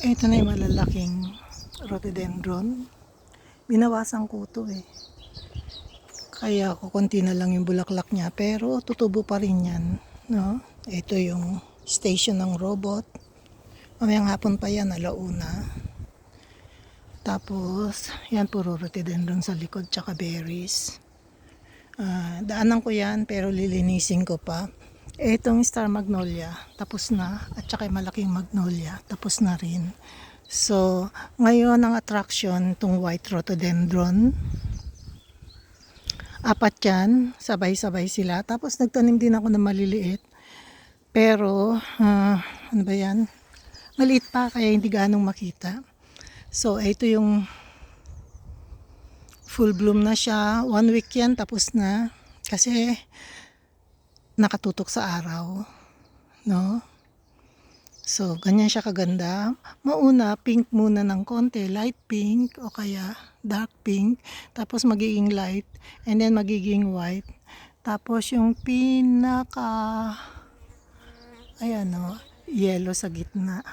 Ito na yung malalaking rhododendron. Binawasan ko to eh. Kaya kukunti na lang yung bulaklak niya. Pero tutubo pa rin yan. No? Ito yung station ng robot. Mamayang hapon pa yan, alauna. Tapos, yan puro rhododendron sa likod, tsaka berries. Daanan ko yan, pero lilinisin ko pa. Itong star magnolia, tapos na. At saka yung malaking magnolia, tapos na rin. So, ngayon ang attraction, itong white rhododendron. Apat yan, sabay-sabay sila. Tapos nagtanim din ako ng maliliit. Pero, ano ba yan? Maliit pa, kaya hindi ganong makita. So, ito yung full bloom na siya. 1 week yan, tapos na. Kasi, nakatutok sa araw. No? So, ganyan siya kaganda. Mauna, pink muna ng konti. Light pink o kaya dark pink. Tapos magiging light. And then magiging white. Tapos yung ayan o, yellow sa gitna.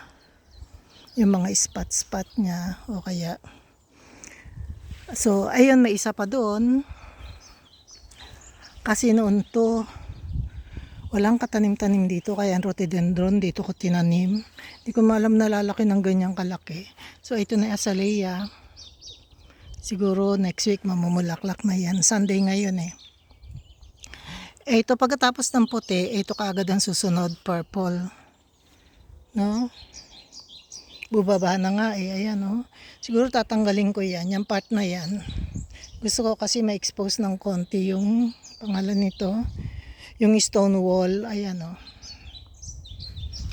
Yung mga spot-spot niya o kaya. So, ayun, may isa pa doon. Kasi noon to, walang katanim-tanim dito, kaya ang rhododendron dito ko tinanim. Hindi ko maalam na lalaki ng ganyang kalaki. So ito na yung azalea. Siguro next week mamumulaklak na yan. Sunday ngayon eh. Ito pagkatapos ng puti, ito kaagad ang susunod, purple. No? Bubaba na nga eh, ayan no. Siguro tatanggalin ko yan, yung part na yan. Gusto ko kasi ma-expose ng konti yung pangalan nito. Yung stone wall, ayan o.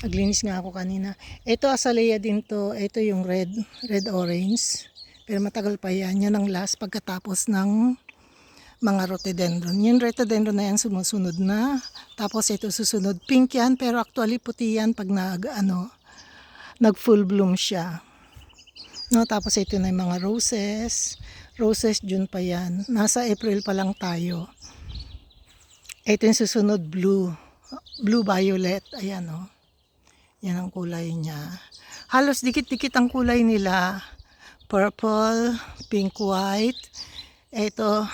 Naglinis nga ako kanina. Ito azalea din to. Ito yung red-orange. Pero matagal pa yan. Yan ang last pagkatapos ng mga rhododendron. Yung rhododendron na yan sumusunod na. Tapos ito susunod. Pink yan, pero actually puti yan pag nag full bloom siya. No, tapos ito na yung mga roses. Roses, June pa yan. Nasa April pa lang tayo. Ito yung susunod, blue-violet. Ayan o. Yan ang kulay niya. Halos dikit-dikit ang kulay nila. Purple, pink-white. Ito,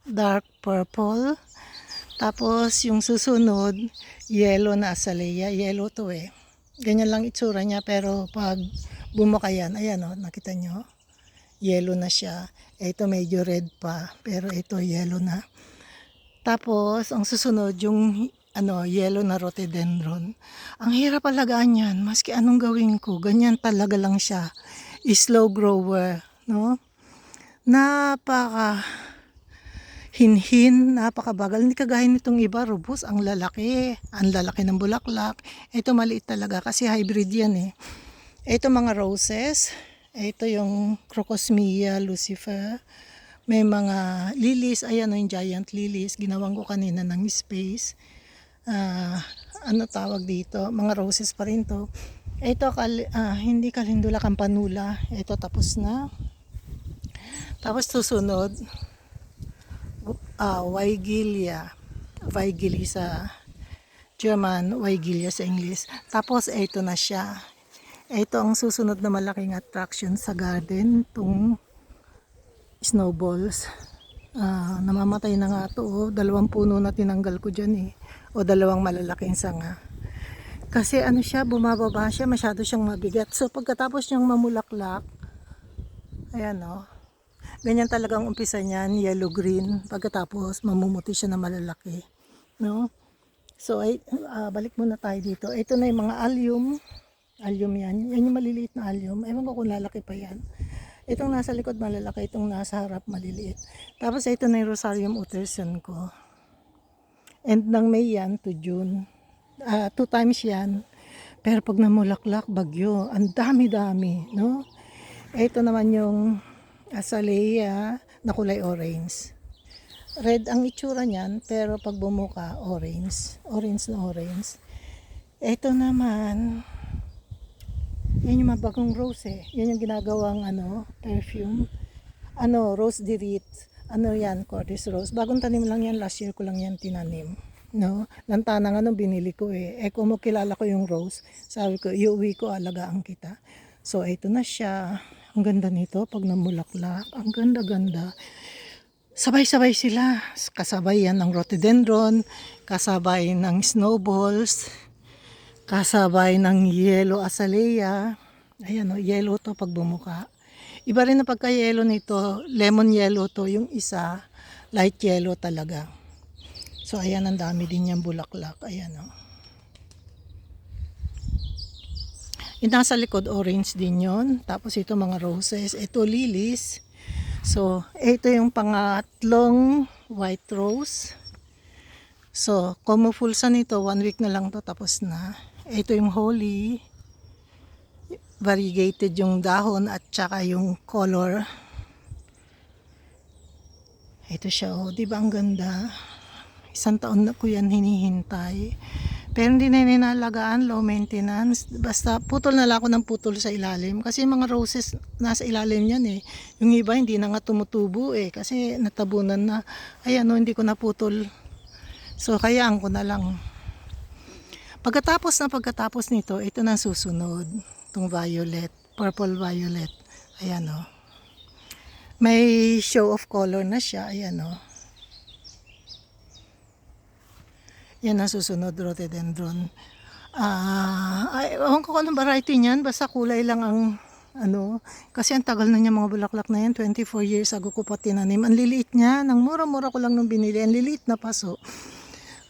dark purple. Tapos yung susunod, yellow na azalea. Yellow to eh. Ganyan lang itsura niya, pero pag bumuka yan, ayan o, nakita nyo? Yellow na siya. Ito medyo red pa, pero ito yellow na. Tapos, ang susunod, yung yellow na rhododendron. Ang hirap alagaan yan, maski anong gawin ko, ganyan talaga lang siya. Slow grower, no? Napaka hinhin, napakabagal. Hindi kagaya nitong iba, rubos, ang lalaki ng bulaklak. Ito maliit talaga kasi hybrid yan eh. Ito mga roses, ito yung crocosmia lucifer. May mga lilies, ayan o yung giant lilies. Ginawang ko kanina ng space. Ano tawag dito? Mga roses pa rin to. Ito, hindi kalendula, campanula. Ito tapos na. Tapos susunod, Weigelia. Weigelia sa German, Weigelia sa English. Tapos ito na siya. Ito ang susunod na malaking attraction sa garden. Itong snowballs. Namamatay na nga ito. 2 puno na tinanggal ko dyan eh. O 2 malalaking sanga. Kasi ano siya, bumababa siya. Masyado siyang mabigat. So pagkatapos niyang mamulaklak, ayan o. Ganyan talagang umpisa niyan. Yellow-green. Pagkatapos mamumuti siya na malalaki. No? So balik muna tayo dito. Ito na yung mga allium. Allium yan. Yan yung maliliit na allium. Ewan ko kung lalaki pa yan. Itong nasa likod malalaki, itong nasa harap maliliit. Tapos ito na yung Rosarium Utterson ko. And ng May yan to June. 2 times yan. Pero pag namulaklak, bagyo. Ang dami-dami, no? Ito naman yung azalea na kulay orange. Red ang itsura niyan, pero pag bumuka, orange. Orange na orange. Ito naman, yan yung mabagong rose eh. Yan yung ginagawang perfume. Rose de Ritz. Yan, Cordes Rose. Bagong tanim lang yan. Last year ko lang yan tinanim. No? Lantanang binili ko eh. Kung kilala ko yung rose, sabi ko, iuwi ko, alagaan kita. So, ito na siya. Ang ganda nito pag namulaklak. Ang ganda-ganda. Sabay-sabay sila. Kasabay yan ng rhododendron, kasabay ng snowballs, kasabay ng yellow azalea. Ayan o, yellow to pag bumuka. Iba rin na pagka-yellow nito, lemon yellow to, yung isa, light yellow talaga. So, ayan, ang dami din niyang bulaklak. Ayan o. Yung nasa likod, orange din yon. Tapos ito mga roses. Ito lilies. So, ito yung pangatlong white rose. So, kumupulsa nito, 1 week na lang to, tapos na. Ito yung holly. Variegated yung dahon at saka yung color. Ito siya, oh. Diba ang ganda? 1 taon na ko yan hinihintay. Pero hindi na ninalagaan, low maintenance. Basta putol na lang ako ng putol sa ilalim. Kasi mga roses nasa ilalim yan eh. Yung iba hindi na nga tumutubo eh. Kasi natabunan na. Ayan o, hindi ko naputol. So kayaan ko na lang. Pagkatapos nito, ito na susunod. Itong violet. Purple violet. Ayan o. May show of color na siya. Ayan o. Yan ang susunod, rhododendron. Ewan ko anong variety niyan, basta kulay lang ang ano. Kasi ang tagal na niya mga bulaklak na yan, 24 years ago ko pa tinanim. Ang liliit niya, nang mura-mura ko lang nung binili, ang liliit na paso.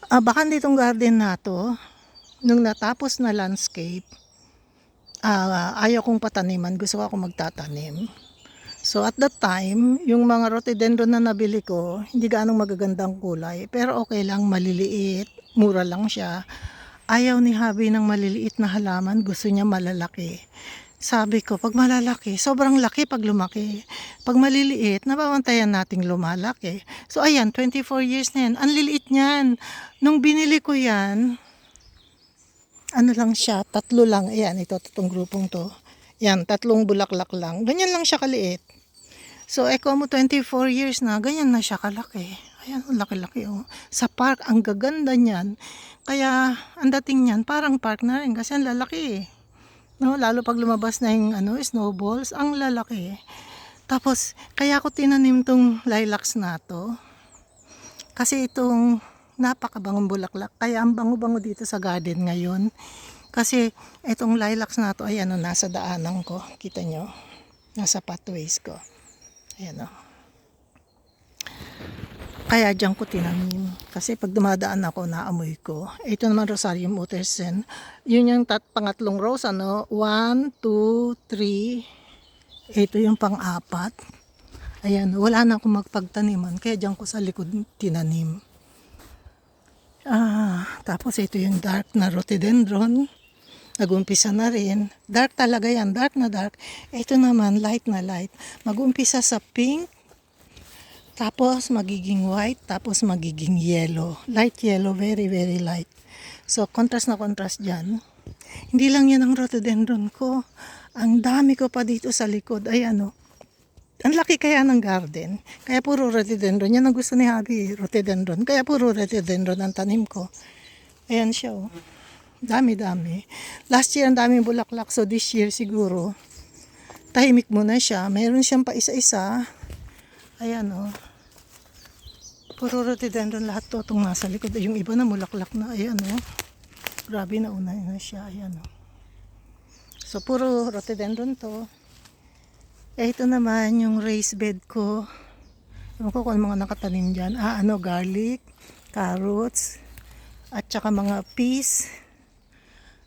Baka ditong garden na to, nung natapos na landscape, ayaw kong pataniman, gusto ko magtatanim. So at that time, yung mga rhododendron na nabili ko, hindi gaanong magagandang kulay. Pero okay lang, maliliit, mura lang siya. Ayaw ni Habi ng maliliit na halaman, gusto niya malalaki. Sabi ko, pag malalaki, sobrang laki pag lumaki. Pag maliliit, nababantayan nating lumalaki. So ayan, 24 years na yan. Ang liliit niyan. Nung binili ko yan, ano lang siya, 3 lang. Ayan, ito, itong grupong to. Yan, 3 bulaklak lang. Ganyan lang siya kaliit. So, mo 24 years na, ganyan na siya kalaki. Ayan, laki-laki oh. Sa park, ang gaganda niyan. Kaya, ang dating niyan, parang park na rin kasi ang lalaki eh. No, lalo pag lumabas na yung snowballs, ang lalaki. Tapos, kaya ko tinanim tong lilacs na to. Kasi itong napakabangong bulaklak. Kaya ang bango-bango dito sa garden ngayon. Kasi itong lilacs na to, ayan o, nasa daanan ko. Kita nyo? Nasa pathways ko. Ayan o. Kaya dyan ko tinanim. Kasi pag dumadaan ako, naamoy ko. Ito naman Rosarium Uttersen. Yun yung pangatlong rose, 1, 2, 3. Ito yung pang-4. Ayan, wala na akong magpagtaniman. Kaya dyan ko sa likod tinanim. Tapos ito yung dark na rhododendron. Nag-umpisa na rin. Dark talaga yan. Dark na dark. Ito naman, light na light. Mag-umpisa sa pink. Tapos magiging white. Tapos magiging yellow. Light yellow. Very, very light. So, contrast na contrast dyan. Hindi lang yan ang rhododendron ko. Ang dami ko pa dito sa likod. Ayan o. Ang laki kaya ng garden. Kaya puro rhododendron. Yan ang gusto ni Habi. Rhododendron. Kaya puro rhododendron ang tanim ko. Ayan siya o. Dami-dami. Last year ang daming bulaklak. So this year siguro tahimik muna siya. Mayroon siyang pa isa-isa. Ayan o. Puro rhododendron lahat to. Itong nasa likod. Yung iba na bulaklak na. Ayan o. Grabe na una na siya. Ayan o. So puro rhododendron to. Ito naman yung raised bed ko. Ewan ko kung mga nakatanim dyan. Garlic, carrots, at saka mga peas,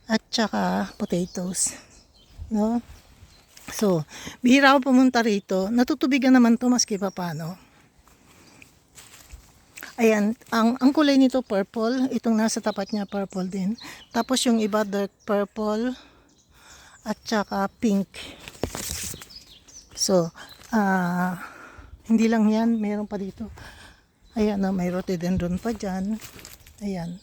at saka potatoes. No? So, bihira ako pumunta rito. Natutubigan naman to maski pa paano. Ayan, ang kulay nito purple. Itong nasa tapat niya purple din. Tapos yung iba dark purple at saka pink. So, hindi lang yan. Meron pa dito. Ayan na, may rhododendron pa dyan. Ayan.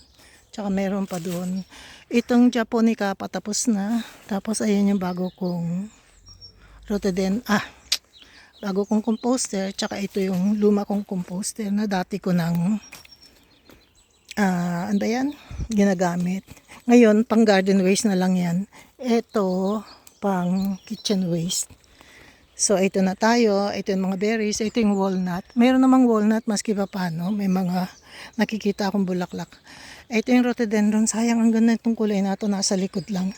Tsaka meron pa doon. Itong japonica patapos na. Tapos ayan yung bago kong bago kong composter. Tsaka ito yung luma kong composter na dati ko nang ginagamit. Ngayon, pang garden waste na lang yan. Ito, pang kitchen waste. So, ito na tayo. Ito yung mga berries. Ito yung walnut. Mayroon namang walnut maski pa paano. May mga nakikita akong bulaklak. Ito yung rhododendron. Sayang ang ganda itong kulay na ito. Nasa likod lang.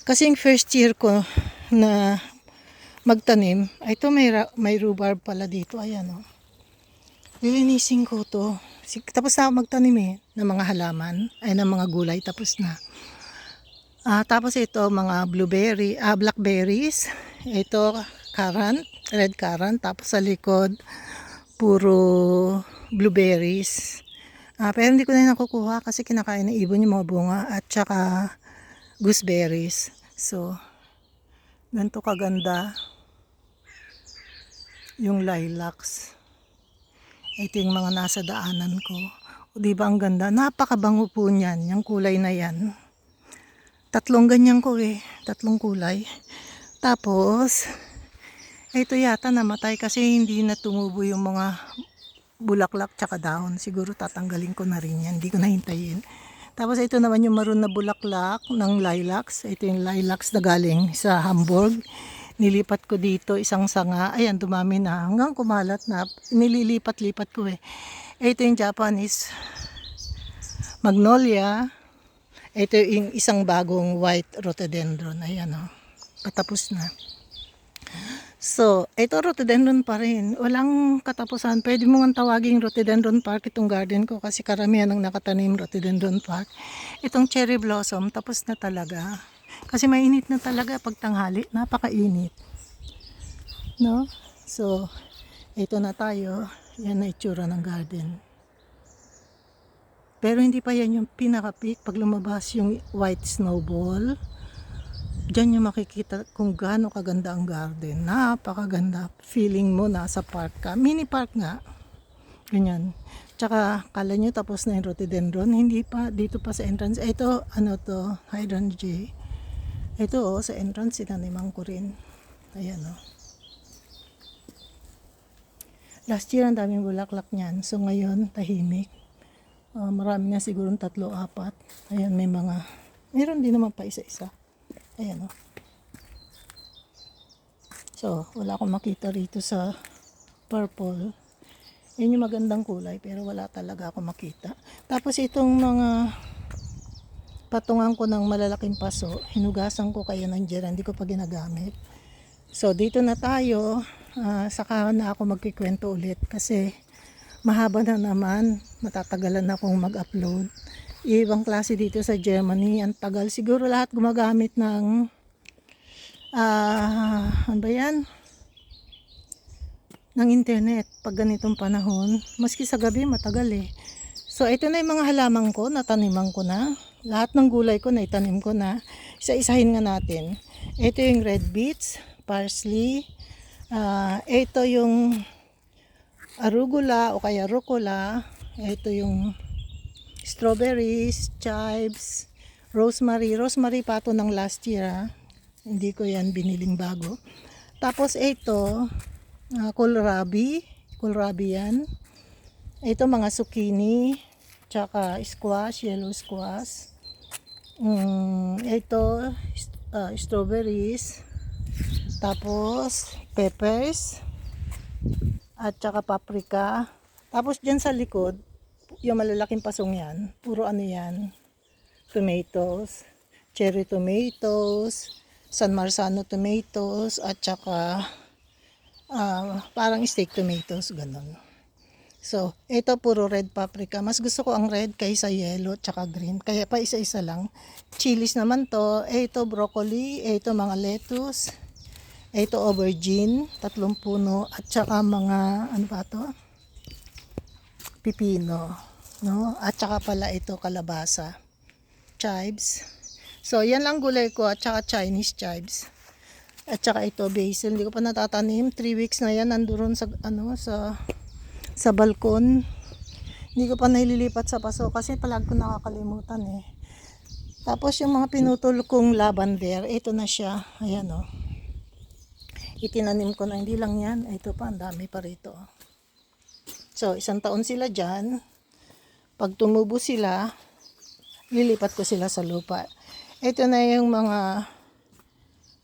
Kasi yung first year ko na magtanim, ito may rhubarb pala dito. Ayan o. Lilinisin ko to. Tapos na ako magtanim ng mga halaman. Ay, ng mga gulay. Tapos na. Tapos ito mga blackberries. Ito currant, red currant. Tapos sa likod puro blueberries. Pero hindi ko na nakukuha kasi kinakain ng ibon yung mga bunga at saka gooseberries. So, ganito kaganda yung lilacs. Ito yung mga nasa daanan ko. O diba ang ganda? Napakabango po niyan, yung kulay na yan. Tatlong ganyan ko tatlong kulay. Tapos, ito yata namatay kasi hindi na tumubo yung mga bulaklak tsaka dahon. Siguro tatanggalin ko na rin yan, hindi ko nahintayin. Tapos ito naman yung maroon na bulaklak ng lilacs. Ito yung lilacs na galing sa Hamburg. Nilipat ko dito isang sanga. Ayan, dumami na hanggang kumalat na. Nililipat-lipat ko Ito yung Japanese magnolia. Ito yung isang bagong white rhododendron. Ayan patapos na. So, ito rhododendron pa rin. Walang katapusan. Pwede mo nga tawaging rhododendron park itong garden ko kasi karamihan ng nakatanim rhododendron park. Itong cherry blossom, tapos na talaga. Kasi mainit na talaga pag tanghali. Napakainit. No? So, ito na tayo. Yan na itsura ng garden. Pero hindi pa yan yung pinaka-peak. Pag lumabas yung white snowball, diyan yung makikita kung gaano kaganda ang garden. Napakaganda. Feeling mo nasa park ka. Mini park nga. Ganyan. Tsaka, kala nyo tapos na yung rhododendron. Hindi pa. Dito pa sa entrance. Ito, hydrangea. Ito, sa entrance, sinaniman ko rin. Ayan, Last year, ang daming bulaklak niyan. So, ngayon, tahimik. Marami na siguro 3-4. Ayan, meron din naman pa isa-isa. Ayan So, wala akong makita rito sa purple. Yun yung magandang kulay, pero wala talaga ako makita. Tapos itong mga patungan ko ng malalaking paso, hinugasan ko kaya nandiyan, hindi ko pa ginagamit. So, dito na tayo. Saka na ako magkikwento ulit kasi mahaba na naman. Matatagalan na akong mag-upload. Ibang klase dito sa Germany. Ang tagal. Siguro lahat gumagamit ng ano ba yan? Ng internet pag ganitong panahon. Maski sa gabi matagal So ito na yung mga halaman ko. Nataniman ko na. Lahat ng gulay ko naitanim ko na. Isa-isahin nga natin. Ito yung red beets, parsley. Ito yung arugula o kaya rucola. Ito yung strawberries, chives, rosemary. Rosemary pa ito ng last year. Hindi ko yan biniling bago. Tapos ito, kohlrabi. Kohlrabi yan. Ito mga zucchini, tsaka squash, yellow squash. Ito, strawberries. Tapos, peppers. At tsaka paprika. Tapos dyan sa likod, yung malalaking pasong yan, puro yan, tomatoes, cherry tomatoes, San Marzano tomatoes, at saka parang steak tomatoes, ganun. So, ito puro red paprika. Mas gusto ko ang red kaysa yellow, tsaka green. Kaya pa isa-isa lang. Chilies naman to. Ito broccoli, ito mga lettuce, ito aubergine, 3 puno, at saka mga, ano ba to? Pipino, no? At saka pala ito kalabasa, chives. So yan lang gulay ko at saka Chinese chives. At saka ito basil, hindi ko pa natatanim. 3 weeks na yan nandoon sa balkon. Hindi ko pa naililipat sa paso kasi palag ko nakakalimutan Tapos yung mga pinutol kong lavender, ito na siya. Ayan Itinanim ko na, hindi lang yan. Ito pa, ang dami pa rito. So, 1 taon sila dyan. Pag tumubo sila, lilipat ko sila sa lupa. Ito na yung mga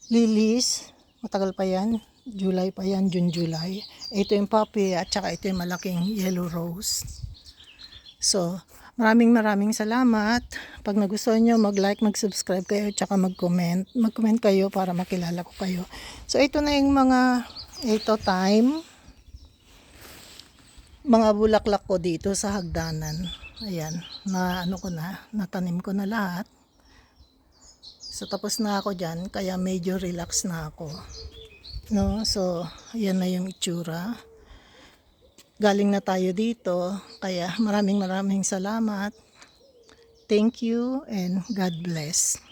lilies. Matagal pa yan. July pa yan, June, July. Ito yung poppy at saka ito yung malaking yellow rose. So, maraming salamat. Pag nagustuhan nyo, mag-like, mag-subscribe kayo, tsaka mag-comment. Mag-comment kayo para makilala ko kayo. So, ito na yung mga bulaklak ko dito sa hagdanan. Ayan, natanim ko na lahat. So, tapos na ako dyan, kaya medyo relax na ako. No, so, ayan na yung itsura. Galing na tayo dito, kaya maraming salamat. Thank you and God bless.